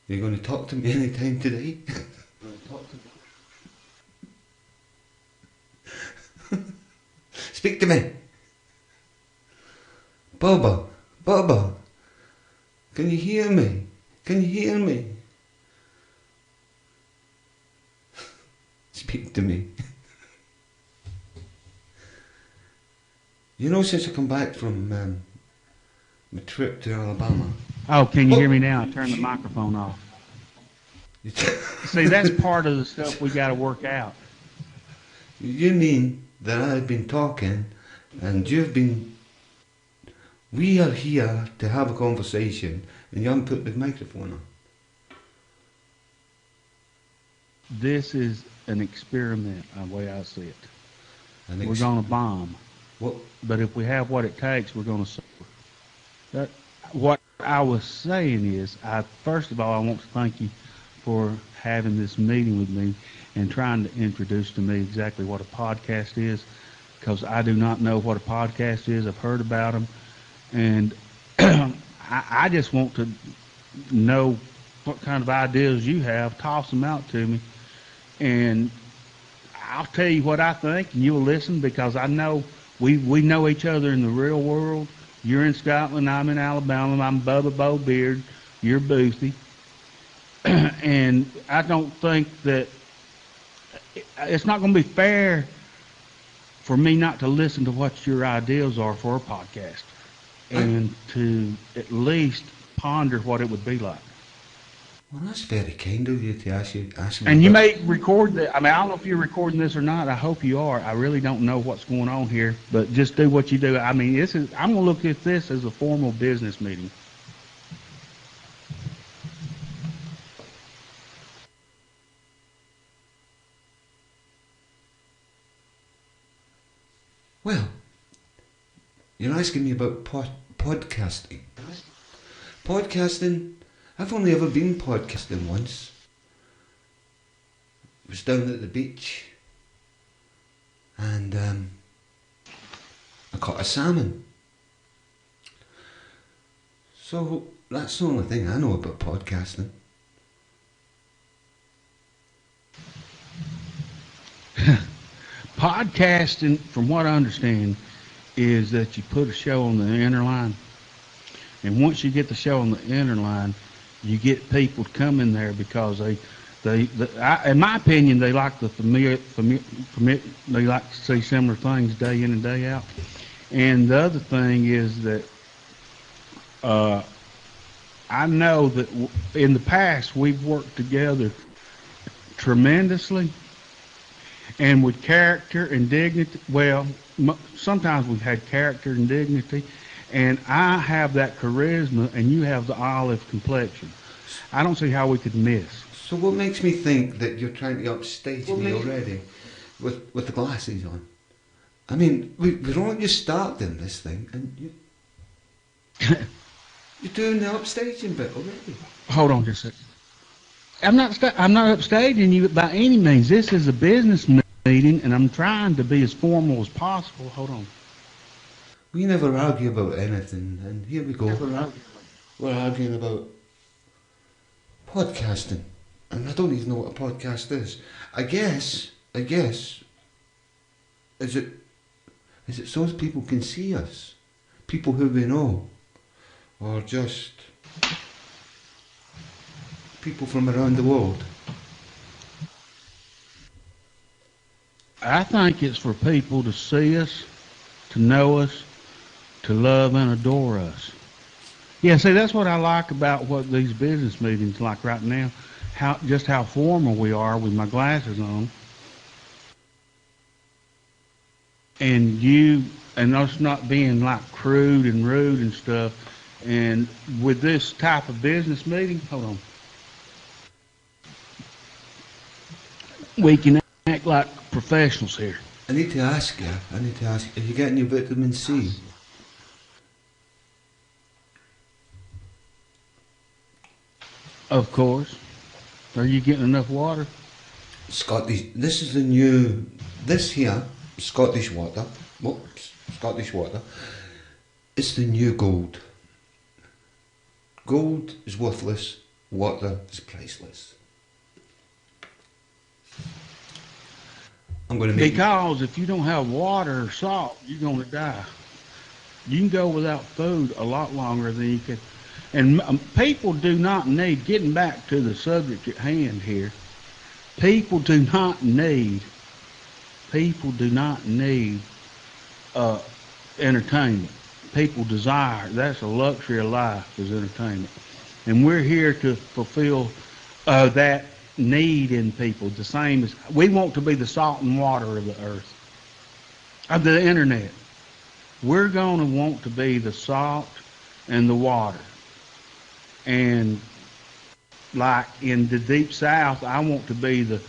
You going to talk to me anytime today? Speak to me. Bubba, Bubba, can you hear me? Can you hear me? Speak to me. You know, since I come back from my trip to Alabama. Oh, can you hear me now? I turned the microphone off. See, that's part of the stuff we got to work out. You mean that I've been talking and you've been... We are here to have a conversation and you haven't put the microphone on. This is an experiment, the way I see it. We're going to bomb. What? But if we have what it takes, we're going to suffer. What I was saying is, first of all, I want to thank you for having this meeting with me and trying to introduce to me exactly what a podcast is, because I do not know what a podcast is. I've heard about them, and I just want to know what kind of ideas you have. Toss them out to me, and I'll tell you what I think, and you'll listen, because I know we know each other in the real world. You're in Scotland, I'm in Alabama. I'm Bubba Bo Beard, you're Boothy. And I don't think that it's not going to be fair for me not to listen to what your ideas are for a podcast and to at least ponder what it would be like. Well, that's very kind of you to ask me. And you may record that. I mean, I don't know if you're recording this or not. I hope you are. I really don't know what's going on here, but just do what you do. I mean, I'm going to look at this as a formal business meeting. Well, you're asking me about podcasting. Podcasting? I've only ever been podcasting once. I was down at the beach and I caught a salmon. So that's the only thing I know about podcasting. Podcasting, from what I understand, is that you put a show on the interline, and once you get the show on the interline, you get people to come in there because in my opinion, they like the they like to see similar things day in and day out. And the other thing is that I know that in the past we've worked together tremendously, and with character and dignity. Well, sometimes we've had character and dignity, and I have that charisma, and you have the olive complexion. I don't see how we could miss. So what makes me think that you're trying to upstage me already with the glasses on? I mean, we're only just starting this thing, and you're doing the upstaging bit already. Hold on just a second. I'm not upstaging you by any means. This is a business meeting, and I'm trying to be as formal as possible. Hold on. We never argue about anything, and here we go. We're arguing about podcasting, and I don't even know what a podcast is. I guess, is it so as people can see us, people who we know, or just people from around the world? I think it's for people to see us, to know us, to love and adore us. Yeah, see, that's what I like about what these business meetings like right now, how formal we are with my glasses on. And us not being like crude and rude and stuff. And with this type of business meeting, hold on, we can act like professionals here. I need to ask you, are you getting your vitamin C? Of course. Are you getting enough water? This is the new, this here, Scottish water. Whoops, Scottish water. It's the new gold. Gold is worthless. water is priceless. I'm going to make Because if you don't have water or salt, you're going to die. You can go without food a lot longer than you can. And people do not need, getting back to the subject at hand here, people do not need entertainment. People desire, that's a luxury of life, is entertainment. And we're here to fulfill that need in people, the same as, we want to be the salt and water of the earth, of the internet. We're going to want to be the salt and the water. And like in the deep south, I want to be the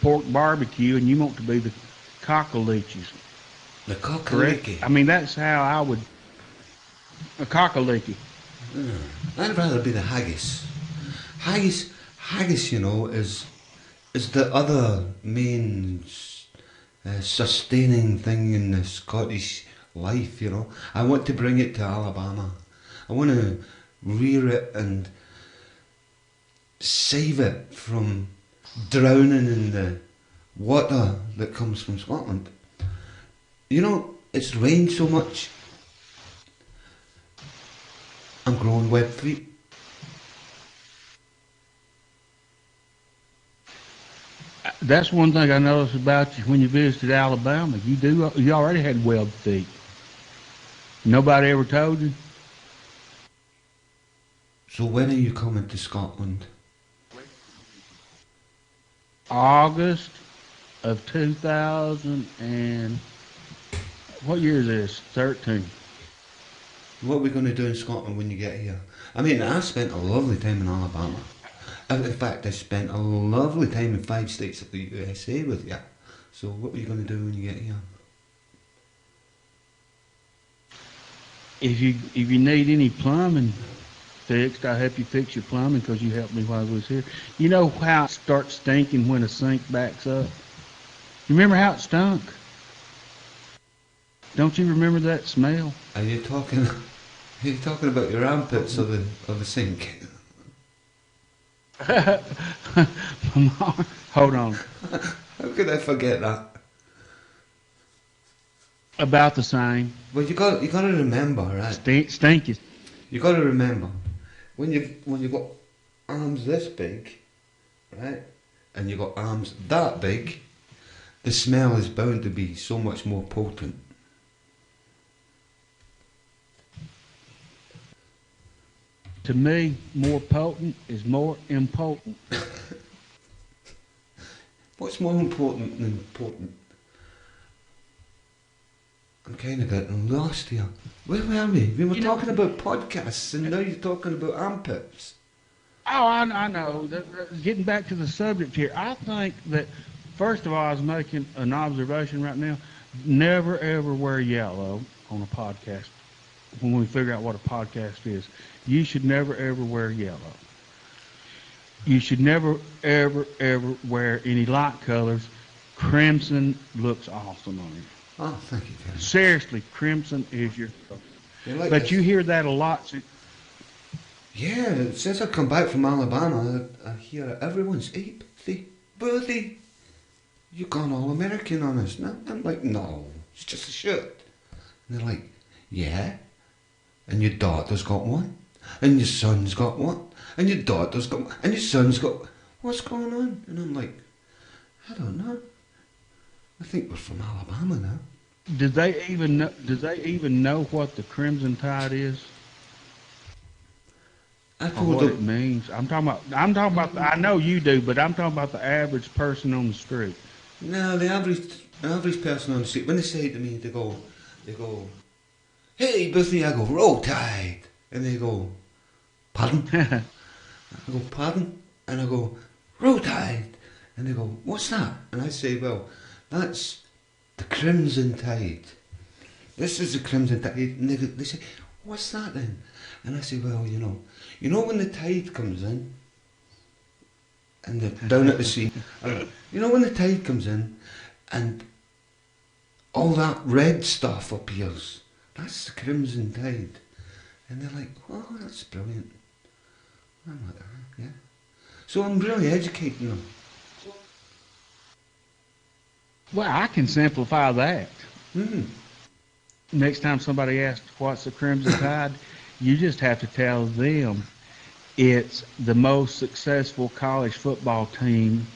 pork barbecue, and you want to be the cockaleeches. the cockaleekie. Correct? I mean, that's how I would, a cockaleekie. I'd rather be the haggis. Haggis, you know, is the other main sustaining thing in the Scottish life, you know. I want to bring it to Alabama. I want to rear it and save it from drowning in the water that comes from Scotland. You know, it's rained so much. I'm growing web feet. That's one thing I noticed about you when you visited Alabama. You already had web feet. Nobody ever told you? So when are you coming to Scotland? August of 2000 and what year is this? 13. What are we going to do in Scotland when you get here? I mean, I spent a lovely time in Alabama. In fact, I spent a lovely time in 5 states of the USA with you. So what are you going to do when you get here? If you need any plumbing fixed, I'll help you fix your plumbing because you helped me while I was here. You know how it starts stinking when a sink backs up? You remember how it stunk? Don't you remember that smell? Are you talking about your armpits or the sink? Hold on. How could I forget that? About the same. Well, you got to remember, right? Stinky. You got to remember when you've got arms this big, right, and you got arms that big, the smell is bound to be so much more potent. To me, more potent is more impotent. What's more important than potent? I'm kind of getting lost here. Where were we? We were talking about podcasts, and now you're talking about armpits. Oh, I know. Getting back to the subject here, I think that, first of all, I was making an observation right now. Never, ever wear yellow on a podcast. When we figure out what a podcast is, you should never, ever wear yellow. You should never, ever, ever wear any light colors. Crimson looks awesome on you. Oh, thank you, Karen. Seriously, crimson is your color. Like But this. you hear that a lot. Yeah, since I come back from Alabama, I hear it. Everyone's, hey, boothy, you gone all American on us. No, I'm like, no, it's just a shirt. And they're like, yeah, and your daughter's got one, and your son's got one, and your daughter's got one, and your son's got, what's going on? And I'm like, I don't know. I think we're from Alabama now. Did they even know what the Crimson Tide is? I Or told what it them, means? I'm talking about. I know you do, but I'm talking about the average person on the street. no, the average person on the street, when they say to me, they go, hey, Boothy, I go, roll tide. And they go, pardon? I go, pardon? And I go, roll tide. And they go, what's that? And I say, well, that's the Crimson Tide. This is the Crimson Tide. And they say, what's that then? And I say, well, you know when the tide comes in, and down at the sea, you know when the tide comes in, and all that red stuff appears, that's the Crimson Tide. And they're like, oh, that's brilliant. I'm like, So I'm really educating them. Well, I can simplify that. Hmm. Next time somebody asks what's the Crimson Tide, you just have to tell them it's the most successful college football team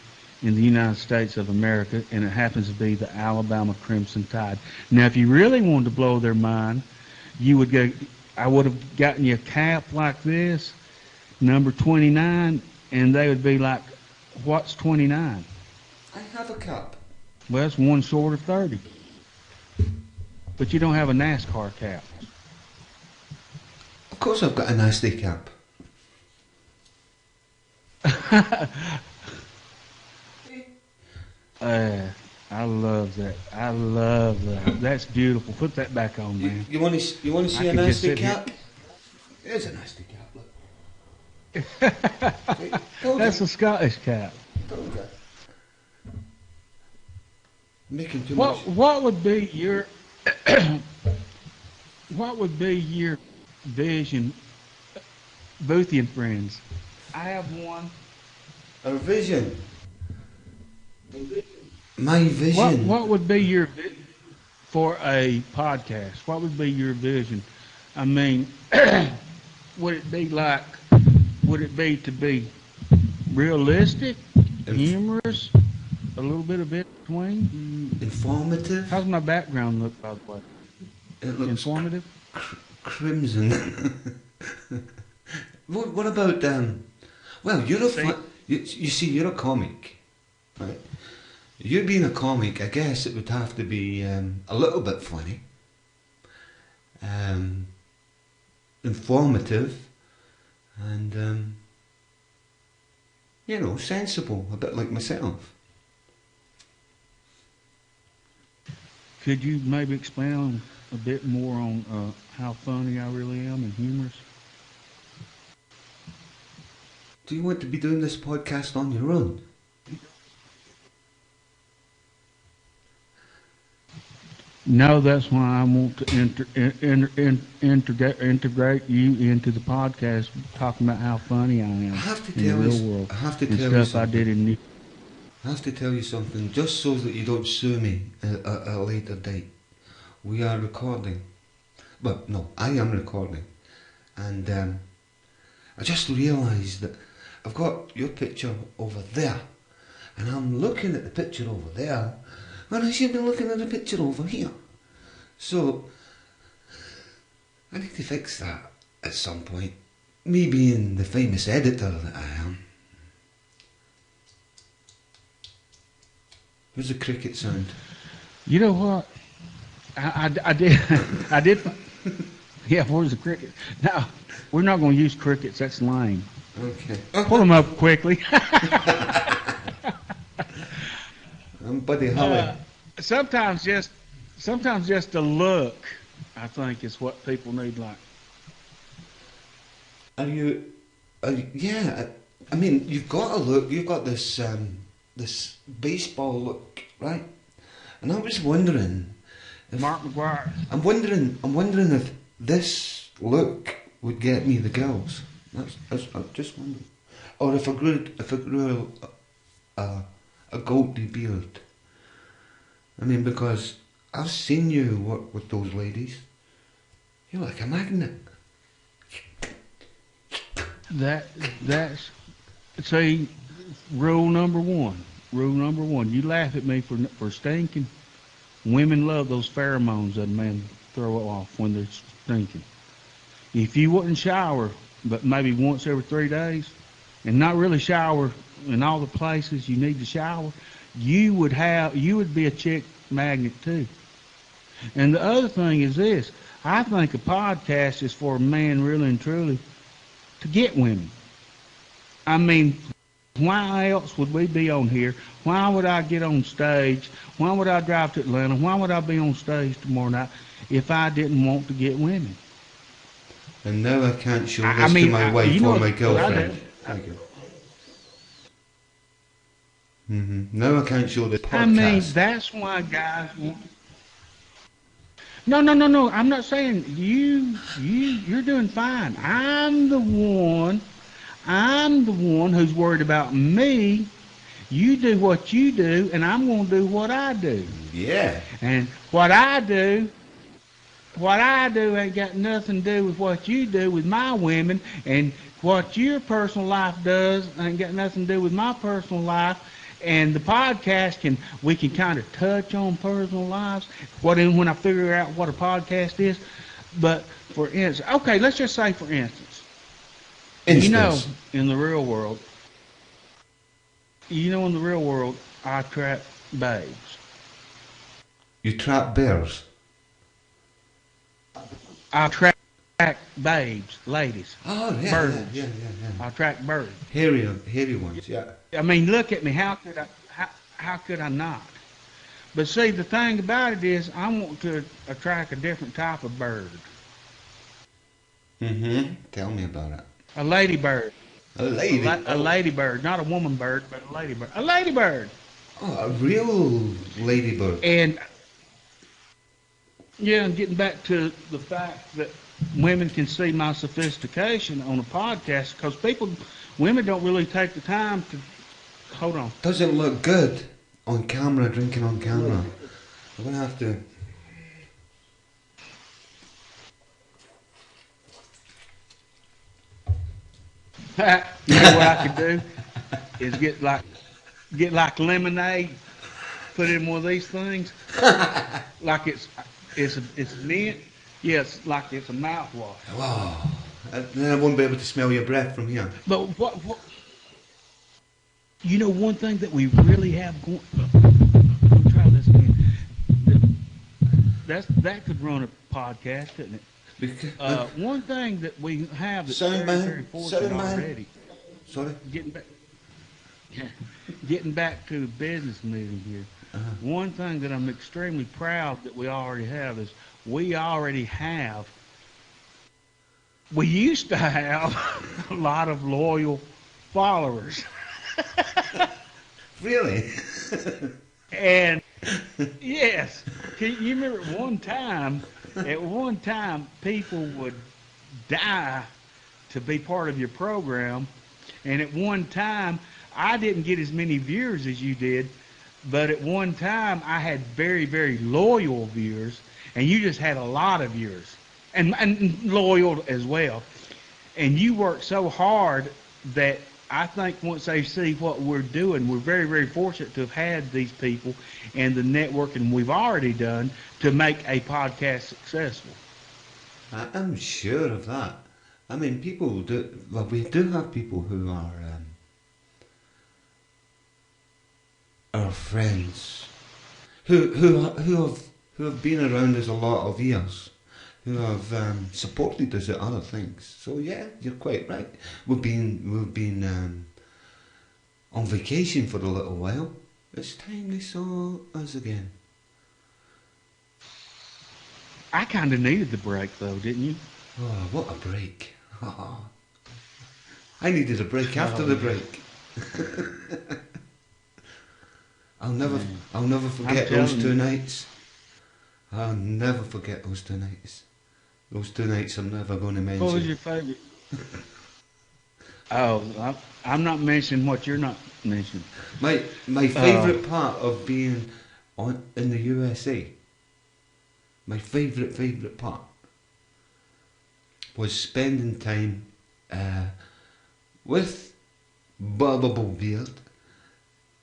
in the United States of America, and it happens to be the Alabama Crimson Tide. Now, if you really wanted to blow their mind, you would go. I would have gotten you a cap like this, number 29, and they would be like, "What's 29?" I have a cap. Well, it's one short of 30. But you don't have a NASCAR cap. Of course I've got a nasty cap. I love that. I love that. That's beautiful. Put that back on, man. You want to see a nasty cap? There's a nasty cap, look. That's a Scottish cap. Told you. Making too much. What would be your what would be your vision, Boothy and friends? I have one. A vision. My vision. What would be your vision for a podcast? What would be your vision? I mean, would it be to be realistic, humorous, a little bit of it between? Informative. How's my background look, by the way? It looks informative. Crimson. What about well, you see, you're a comic, right? You being a comic, I guess it would have to be a little bit funny, informative, and sensible, a bit like myself. Could you maybe expound a bit more on how funny I really am and humorous? Do you want to be doing this podcast on your own? No, that's why I want to integrate you into the podcast, talking about how funny I am I have to in the tell real you, world I have to and tell you stuff I something. did in New. I have to tell you something, just so that you don't sue me at a later date. We are recording. Well, no, I am recording. And I just realised that I've got your picture over there, and I'm looking at the picture over there, and I should be looking at the picture over here. So, I need to fix that at some point. Me being the famous editor that I am. Where's the cricket sound? You know what? I did. I did. Yeah, where's the cricket? No, we're not going to use crickets. That's lame. Okay. Pull them up quickly. I'm Buddy Holly. Sometimes just a look, I think, is what people need. Like, Yeah. I mean, you've got a look. You've got this this baseball look, right? And I was wondering if Mark McGuire. I'm wondering if this look would get me the girls. I'm just wondering. Or if I grew a goatee beard. I mean, because I've seen you work with those ladies. You're like a magnet. That's see, rule number one. Rule number one. You laugh at me for stinking. Women love those pheromones that men throw off when they're stinking. If you wouldn't shower, but maybe once every 3 days, and not really shower in all the places you need to shower, you would be a chick magnet too. And the other thing is this: I think a podcast is for a man really and truly to get women. I mean, why else would we be on here? Why would I get on stage? Why would I drive to Atlanta? Why would I be on stage tomorrow night if I didn't want to get women? And now I can't show this to my wife or my girlfriend. Thank you. Now I can't show this podcast. I mean, that's why guys want. No. I'm not saying you're doing fine. I'm the one I'm the one who's worried about me. You do what you do, and I'm going to do what I do. Yeah. And what I do ain't got nothing to do with what you do with my women, and what your personal life does ain't got nothing to do with my personal life. And the podcast we can kind of touch on personal lives. When I figure out what a podcast is, but for instance, okay, let's just say for instance, in the real world, in the real world, I trap babes. You trap bears? I track babes, ladies. Oh, yeah, birds. Yeah. I track birds. Hairy ones, yeah. I mean, look at me. How could I not? But see, the thing about it is, I want to attract a different type of bird. Mm-hmm. Tell me about it. A ladybird. A lady? A ladybird, not a woman bird, but a ladybird. A ladybird. Oh, a real ladybird. And yeah, and getting back to the fact that women can see my sophistication on a podcast, because women don't really take the time to, hold on. Doesn't look good on camera, drinking on camera. I'm going to have to... You know what I could do? Is get like lemonade, put it in one of these things, like it's mint. Yes, like it's a mouthwash. Wow. Then I won't be able to smell your breath from here. But what one thing that we really have going. I'll try this again. That could run a podcast, couldn't it? One thing that we have that's very fortunate already. Sorry? Getting back to the business meeting here. One thing that I'm extremely proud that we already have is we used to have a lot of loyal followers. Really? And yes, you remember at one time people would die to be part of your program, and at one time I didn't get as many viewers as you did, but at one time I had very, very loyal viewers, and you just had a lot of viewers and loyal as well. And you worked so hard that I think once they see what we're doing, we're very, very fortunate to have had these people and the networking we've already done to make a podcast successful. I'm sure of that. I mean, people do. Well, we do have people who are our friends, who have been around us a lot of years, who have supported us at other things. So yeah, you're quite right. We've been on vacation for a little while. It's time they saw us again. I kind of needed the break though, didn't you? Oh, what a break! I needed a break after the break. I'll never forget those 2 nights. I'll never forget those 2 nights. Those 2 nights I'm never going to mention. What was your favourite? Oh, I'm not mentioning what you're not mentioning. My favourite part of being in the USA, my favourite part, was spending time with Bubba Beard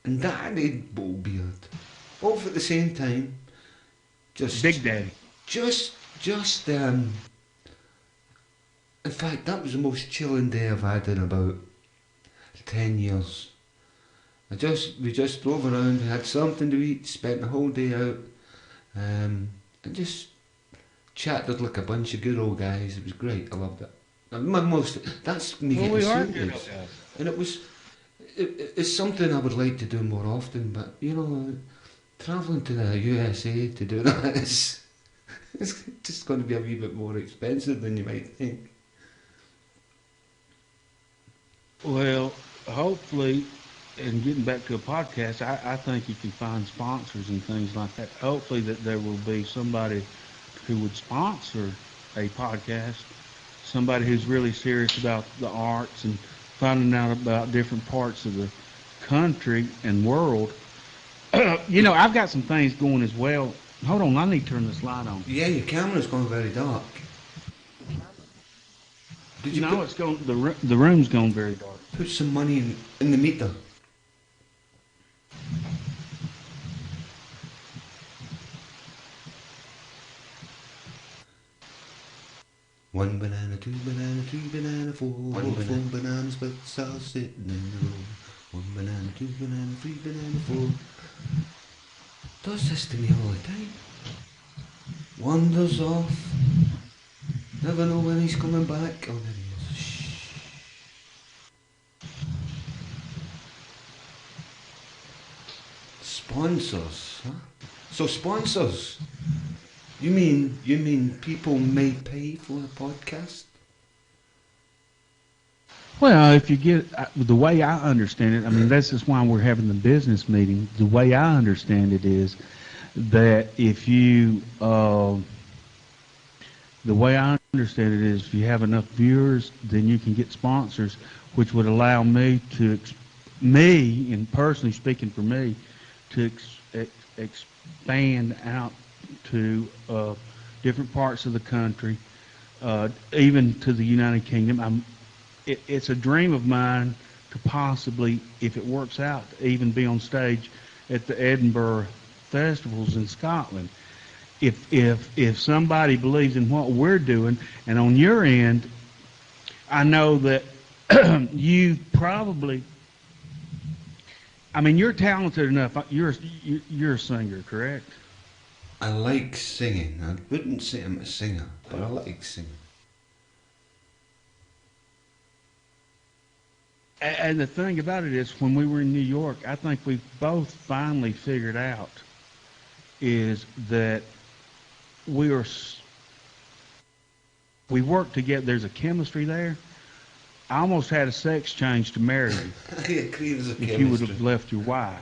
and Daddy Beard, both at the same time. Just Big Daddy. In fact, that was the most chilling day I've had in about 10 years. We just drove around, had something to eat, spent the whole day out, and just chatted like a bunch of good old guys. It was great. I loved it. That's me getting serious. And it's something I would like to do more often, but travelling to the USA to do that it's just going to be a wee bit more expensive than you might think. Well, hopefully, and getting back to a podcast, I think you can find sponsors and things like that. Hopefully that there will be somebody who would sponsor a podcast, somebody who's really serious about the arts and finding out about different parts of the country and world. I've got some things going as well. Hold on, I need to turn this light on. Yeah, your camera's gone very dark. Did you No, it's going. The room's gone very dark. put some money in the meter? One banana, two banana, three banana, four bananas, but all sitting in a row. One banana, two banana, three banana, four. Does this to me all the time. Wanders off. Never know when he's coming back. Oh, there he is. Shh. Sponsors, huh? So sponsors. You mean people may pay for a podcast? Well, if you get the way I understand it, I mean, this is why we're having the business meeting. The way I understand it is that if you, the way I understand it is, if you have enough viewers, then you can get sponsors, which would allow me to, and personally speaking for me, to expand out to different parts of the country, even to the United Kingdom. It's a dream of mine to possibly, if it works out, to even be on stage at the Edinburgh festivals in Scotland. If somebody believes in what we're doing, and on your end, I know that you probably, I mean, you're talented enough. You're a singer, correct? I like singing. I wouldn't say I'm a singer, but I like singing. And the thing about it is, when we were in New York, I think we both finally figured out is that we work together. There's a chemistry there. I almost had a sex change to marry you. I agree there's a chemistry. If you would have left your wife.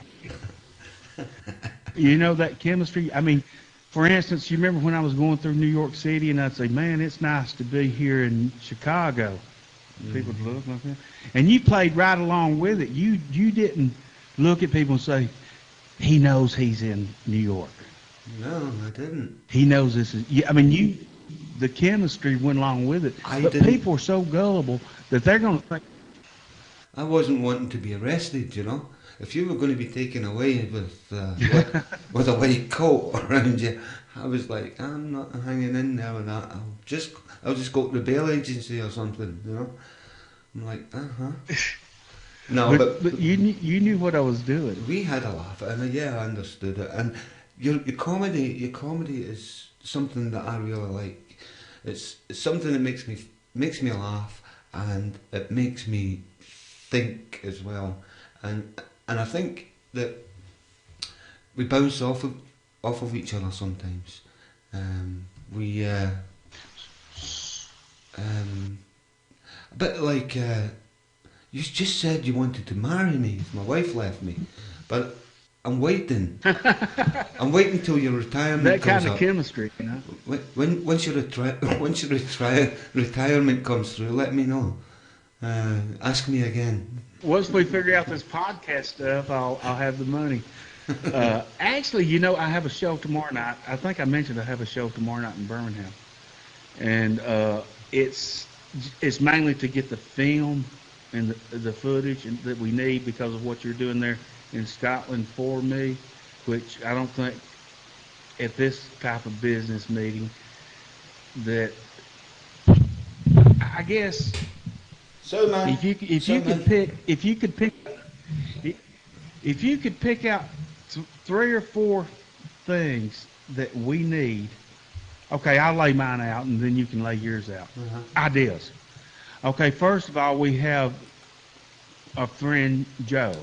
You know that chemistry? I mean, for instance, you remember when I was going through New York City and I'd say, man, it's nice to be here in Chicago. People would look like that. And you played right along with it. You didn't look at people and say, he knows he's in New York. No, I didn't. He knows this is, I mean, the chemistry went along with it. But people are so gullible that they're going to think. I wasn't wanting to be arrested, you know. If you were going to be taken away with a white coat around you, I was like, I'm not hanging in there with that. I'll just go to the bail agency or something, you know. I'm like, No, but you knew what I was doing. We had a laugh, and yeah, I understood it. And your comedy is something that I really like. It's something that makes me laugh, and it makes me think as well. And I think that we bounce off of each other sometimes. A bit like you just said you wanted to marry me if my wife left me, but I'm waiting. I'm waiting till your retirement that comes kind of up. chemistry, you know. Once your retirement comes through, let me know. Ask me again. Once we figure out this podcast stuff, I'll have the money. Actually, you know, I have a show tomorrow night. I think I mentioned I have a show tomorrow night in Birmingham, and it's mainly to get the film and the footage that we need because of what you're doing there in Scotland for me, which I don't think at this type of business meeting that I guess. So man, if you could pick out 3 or 4 things that we need. Okay, I'll lay mine out, and then you can lay yours out. Ideas. Okay, first of all, we have a friend, Joe,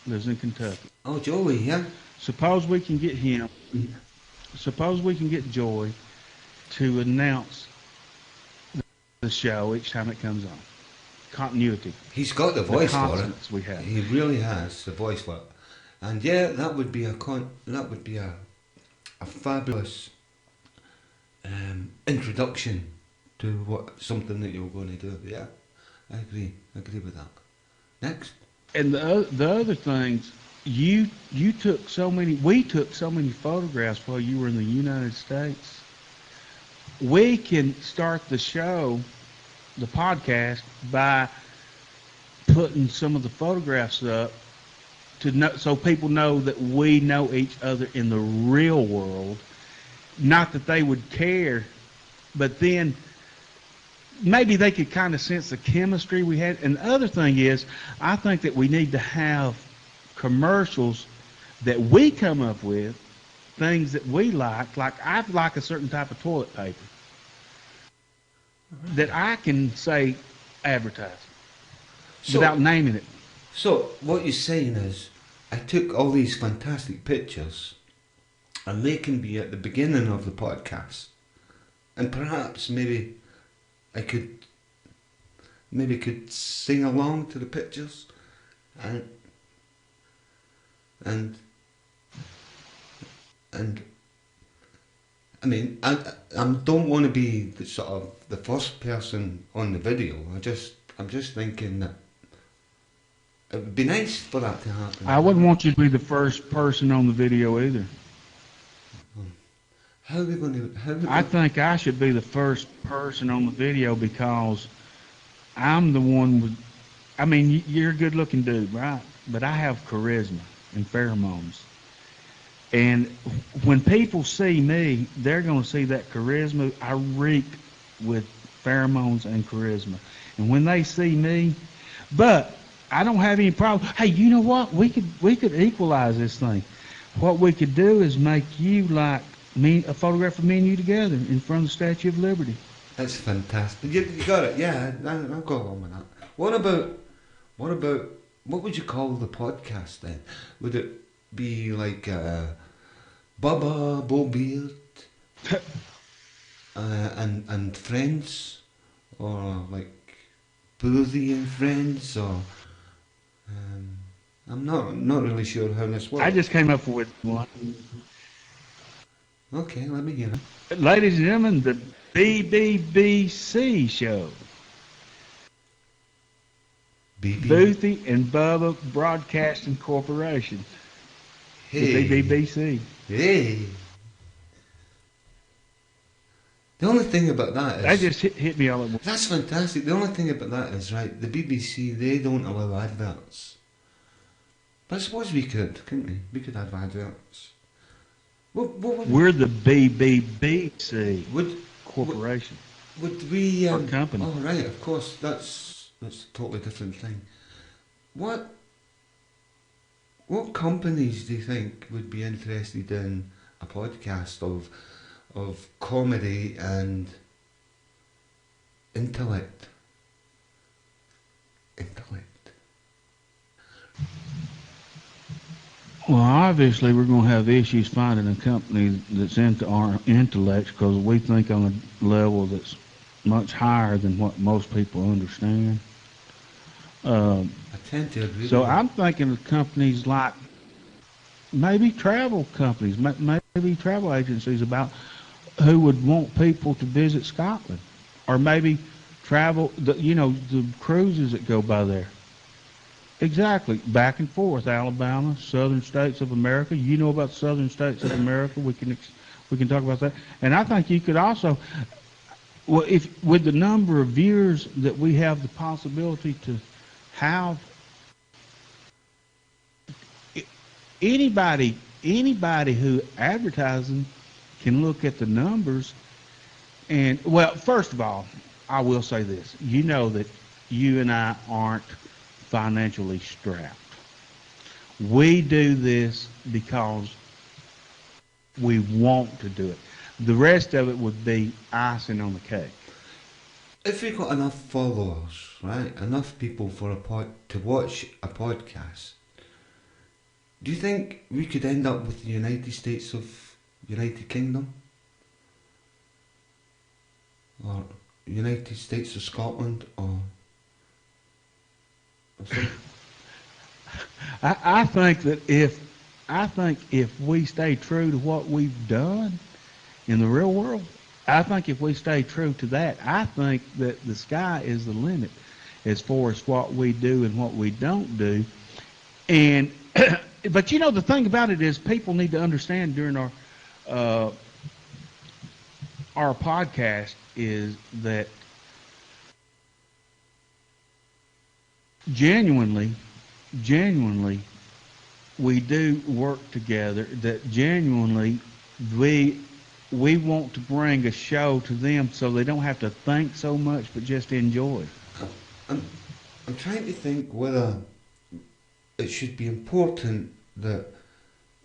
lives in Kentucky. Oh, Joey, yeah. Suppose we can get him. Suppose we can get Joy to announce the show each time it comes on. Continuity. He's got the voice for it. We have. He really has the voice for it. And yeah, that would be a fabulous introduction to something that you're going to do. Yeah, I agree. I agree with that. Next. And the other things, you took so many, we took so many photographs while you were in the United States. We can start the show, the podcast, by putting some of the photographs up to know, so people know that we know each other in the real world. Not that they would care, but then maybe they could kind of sense the chemistry we had. And the other thing is, I think that we need to have commercials that we come up with, things that we like I like a certain type of toilet paper that I can say advertise without naming it. So what you're saying is, I took all these fantastic pictures and they can be at the beginning of the podcast, and perhaps maybe I could sing along to the pictures, and I mean, I don't want to be the sort of the first person on the video. I'm just thinking that it would be nice for that to happen. I wouldn't want you to be the first person on the video either. How are we going to? I think I should be the first person on the video because I'm the one with. I mean, you're a good-looking dude, right? But I have charisma and pheromones. And when people see me, they're going to see that charisma. I reek with pheromones and charisma. And when they see me, but I don't have any problem. Hey, you know what? We could equalize this thing. What we could do is make you like me, a photograph of me and you together in front of the Statue of Liberty. That's fantastic. You got it. Yeah, I'll go along with that. What about what would you call the podcast then? Would it be like Bubba, Beard, and Friends, or like Boothy and Friends, or I'm not really sure how this works. I just came up with one. Okay, let me hear it. Ladies and gentlemen, the bbbc show. Boothy and Bubba Broadcasting Corporation. Hey. The bbbc. Hey. The only thing about that is... That just hit me all at once. That's fantastic. The only thing about that is, right, the BBC, they don't allow adverts. But I suppose we could, couldn't we? We could have adverts. We're the bbbc corporation. Would we... our company. Oh, right, of course. That's a totally different thing. What companies do you think would be interested in a podcast of comedy and intellect? Well, obviously, we're going to have issues finding a company that's into our intellect because we think on a level that's much higher than what most people understand. I tend to agree. So I'm thinking of companies like maybe travel companies, maybe travel agencies about who would want people to visit Scotland, or maybe travel, the cruises that go by there. Exactly, back and forth, Alabama, southern states of America. You know about southern states of America. We can talk about that. And I think you could also, well, if with the number of viewers that we have the possibility to have, anybody who advertising can look at the numbers. And well, first of all, I will say this: you know that you and I aren't financially strapped. We do this because we want to do it. The rest of it would be icing on the cake. If we got enough followers, right, enough people to watch a podcast, do you think we could end up with the United Kingdom? Or United States of Scotland, or something? I think if we stay true to what we've done in the real world, I think if we stay true to that, I think that the sky is the limit. as far as what we do and what we don't do. And but you know, the thing about it is, people need to understand during uh, our podcast is that genuinely, we do work together. That genuinely, we want to bring a show to them so they don't have to think so much, but just enjoy. I'm trying to think whether it should be important that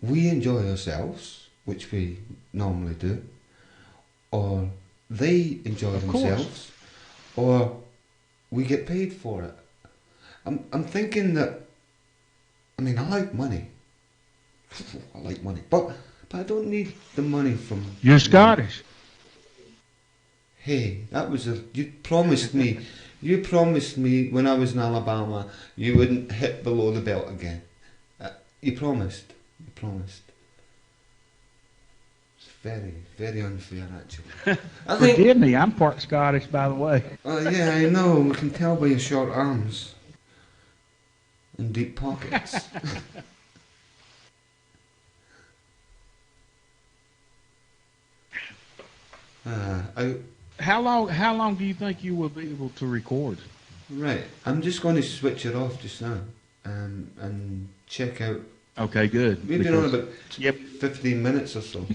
we enjoy ourselves, which we normally do, or they enjoy themselves, or we get paid for it. I'm thinking that, I mean, I like money. I like money, but I don't need the money from... You're Scottish. Hey, that was you promised me. You promised me when I was in Alabama you wouldn't hit below the belt again. You promised. You promised. It's very, very unfair, actually. Forgive me, I'm part Scottish, by the way. Yeah, I know. We can tell by your short arms and deep pockets. How long do you think you will be able to record? Right, I'm just going to switch it off just now and check out. Okay, good. We've been on about 15 minutes or so.